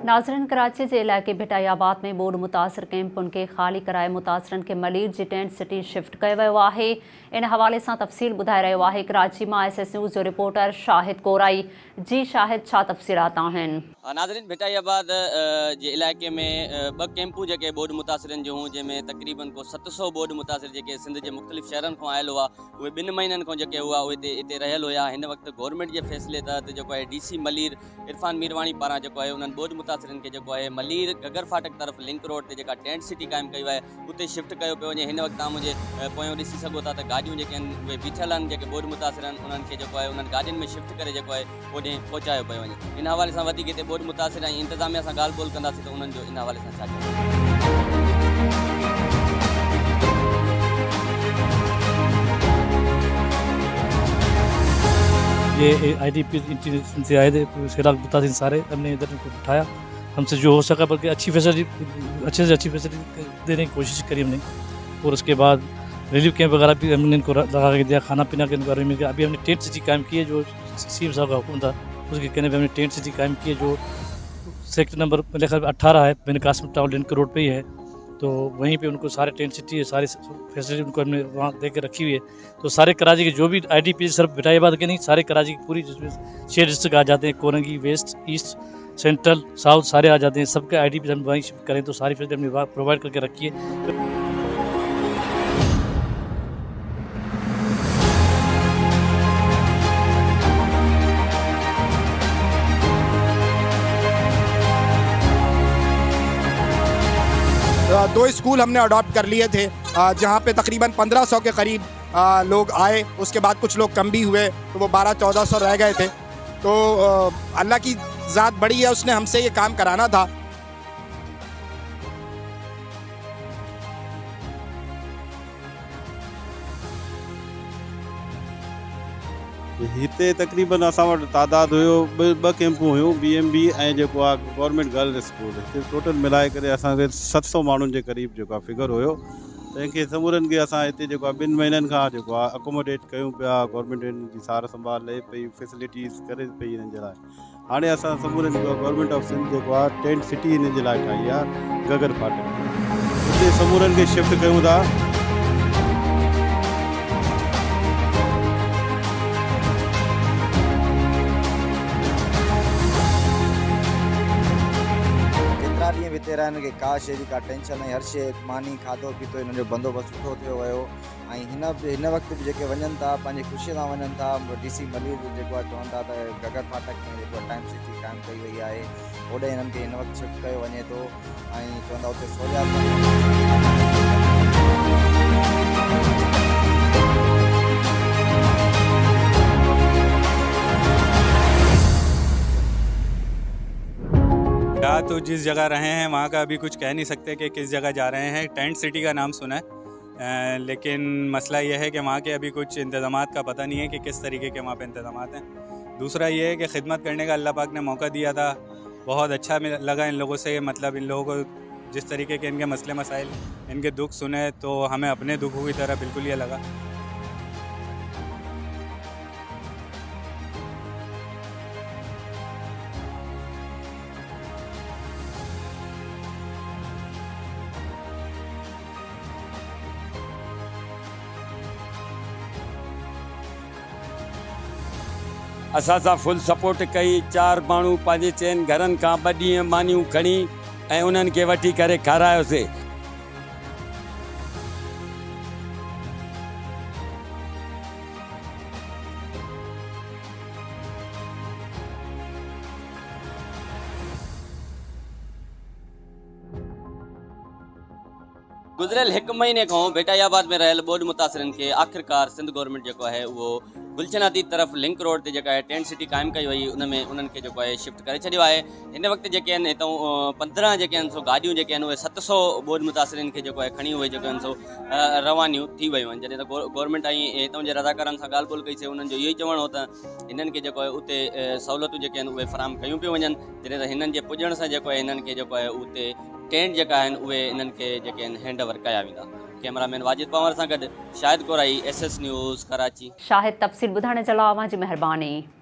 नाज़रीन, कराची के इलाके भिटायाबाद में बोर्ड मुतासर कैंपुन के खाली कराए मुतासरन के मलीर जी टेंट सिटी शिफ्ट किया वियो आहे। इन हवाले से तफ़सील ॿुधाए रहियो आहे कराची में SS न्यूज़ जो रिपोर्टर शाहिद कोराई। जी शाहिद, छा तफ़सीलात आहिनि? नाज़रीन, भिटायाबाद जे इलाके में ब कैंपूं जेके बोर्ड मुतासरन जो जंहिंमें तकरीबन को 700 बोर्ड मुतासर जेके सिंध के मुख़्तलिफ़ शहरन को आयल हुआ उहे 2 महीनन को जेके हुआ उहे इते रहियल हुआ। इन वक्त गवर्नमेंट के फैसले तहत जो है DC मलीर इरफान मीरवाणी पारा जो है उन्हनि बोर्ड मुतासरन के जो है मलीर गगर फाटक तरफ लिंक रोड ते जेका टेंट सिटी कायम कई है उते शिफ्ट किया पे वञे। इन वक्त तव्हां मुझे पोयों ॾिसी सघो था त गाड़ियूं जेके आहिनि उहे बीठल आहिनि जेके बोर्ड मुतासर आहिनि उन्हनि खे जेको आहे उन्हनि गाॾियुनि में शिफ्ट करे जेको आहे ओॾे पहुचायो पियो वञे। इन हवाले सां वधीक हिते बोर्ड मुतासिर ऐं इंतज़ामिया सां ॻाल्हि ॿोल कंदासीं त उन्हनि जो इन हवाले सां छा चवणु। ये IDP से आए थे, सैलाब मुतासिर सारे हमने इधर को उठाया, हमसे जो हो सका बल्कि अच्छी फैसिलिटी अच्छे से अच्छी फैसिलिटी देने की कोशिश करी हमने। और उसके बाद रिलीफ कैंप वगैरह भी हमने इनको लगा के दिया, खाना पीना के बारे में। अभी हमने टेंट सिटी कायम की है, जो CM साहब का हुक्म था उसके कहने पर हमने टेंट सिटी कायम की है, जो सेक्टर नंबर मेरे ख्याल 18 है, मैंने कासिम टाउन लिंक रोड पे ही है। तो वहीं पे उनको सारे टेंट सिटी सारी फैसिलिटी उनको हमने वहाँ दे के रखी हुई है। तो सारे कराची के जो भी IDP सिर्फ भिटायाबाद के नहीं, सारे कराची की पूरी जिसमें 6 डिस्ट्रिक्ट आ जाते हैं, Korangi, west, east, central, south सारे आ जाते हैं। सबके IDP हम वहीं शिफ्ट करें तो सारी फैसिलिटी हमने प्रोवाइड करके रखी है। दो स्कूल हमने अडॉप्ट कर लिए थे जहाँ पे तकरीबन 1500 के करीब लोग आए। उसके बाद कुछ लोग कम भी हुए तो वो 1200-1400 रह गए थे। तो अल्लाह की ज़ात बड़ी है, उसने हमसे ये काम कराना था। हिते तकरीबन असां वटि तादाद हुयो ॿ कैंपूं हुयूं, BMB ऐं जेको आहे गवर्नमेंट गर्ल्स स्कूल। हिते टोटल मिलाए करे असांखे 700 माण्हुनि जे क़रीब जेको आहे फिगर हुयो। तंहिंखे समूरनि खे असां हिते जेको आहे 2 महीननि खां जेको आहे अकोमोडेट कयूं पिया। गवर्नमेंट जी सार संभाल ले पई, फैसिलिटीज़ करे पई हिननि जे लाइ। हाणे असां समूरनि जेको आहे गवर्नमेंट ऑफ सिंध जेको आहे टेंट सिटी हिन जे लाइ ठाही आहे गगर फाटक। हिते समूरनि खे शिफ्ट कयूं था। हिते रहण के का शइ जी का टेंशन ऐं हर शइ मानी खाधो पीतो हिन जो बंदोबस्तु सुठो थियो वियो। ऐं हिन वक़्तु बि जेके वञनि था पंहिंजी ख़ुशीअ सां वञनि था। DC मलीर जेको आहे चवनि था त गगर फाटक में जेको टाइम सिटी कायम कई वई आहे, होॾे हिननि खे हिन वक़्तु शिफ्ट कयो वञे थो ऐं चवनि था उते सहूलियात। या तो जिस जगह रहे हैं वहाँ का अभी कुछ कह नहीं सकते कि किस जगह जा रहे हैं। टेंट सिटी का नाम सुना है, लेकिन मसला ये है कि वहाँ के अभी कुछ इंतज़ामात का पता नहीं है कि किस तरीके के वहाँ पे इंतज़ामात हैं। दूसरा ये है कि खिदमत करने का अल्लाह पाक ने मौका दिया था, बहुत अच्छा लगा इन लोगों से। मतलब इन लोगों को जिस तरीके के इनके मसले मसाइल, इनके दुख सुने तो हमें अपने दुखों की तरह बिल्कुल ये लगा। असां सां फुल सपोर्ट कई। 4 माण्हू पंहिंजे चइनि घरनि खां 2 ॾींहं मानियूं खणी ऐं उन्हनि खे वठी करे खारायोसीं। गुजरियल 1 महीने को भिटायाबाद में रहल बोर्ड मुतासरन के आखिरकार सिंध गवर्नमेंट जो है वो गुलशनादी तरफ लिंक रोड ते है टेंट सिटी कायम कई वही उनमें उन्हनि खे जो है शिफ्ट करे छॾियो आहे। हिन वक्त जेके आहिनि हितां 15 जेके आहिनि सो गाॾियूं जेके आहिनि उहे 700 बोर्ड मुतासरन खे जो है खणी उहे जेके आहिनि सो रवानियूं थी वियूं आहिनि। जॾहिं त गवर्नमेंट आई हितां जे रज़ाकारनि सां ॻाल्हि ॿोल कईसीं, उन्हनि जो इहो ई चवणु हो त हिननि खे जेको आहे उते सहूलियतूं जेके आहिनि उहे फराहम कयूं पियूं वञनि। जॾहिं त हिननि जे पुॼण सां जेको आहे हिननि खे जेको आहे उते टेंट जेका आहिनि उहे हिननि खे जेके आहिनि हैंड ओवर कया वेंदा। कैमरामैन वाजिद पवार सां गॾु Shahid Core i, SS news Karachi. Shahid, तफ़सील ॿुधाइण जे लाइ अवां जी महिरबानी।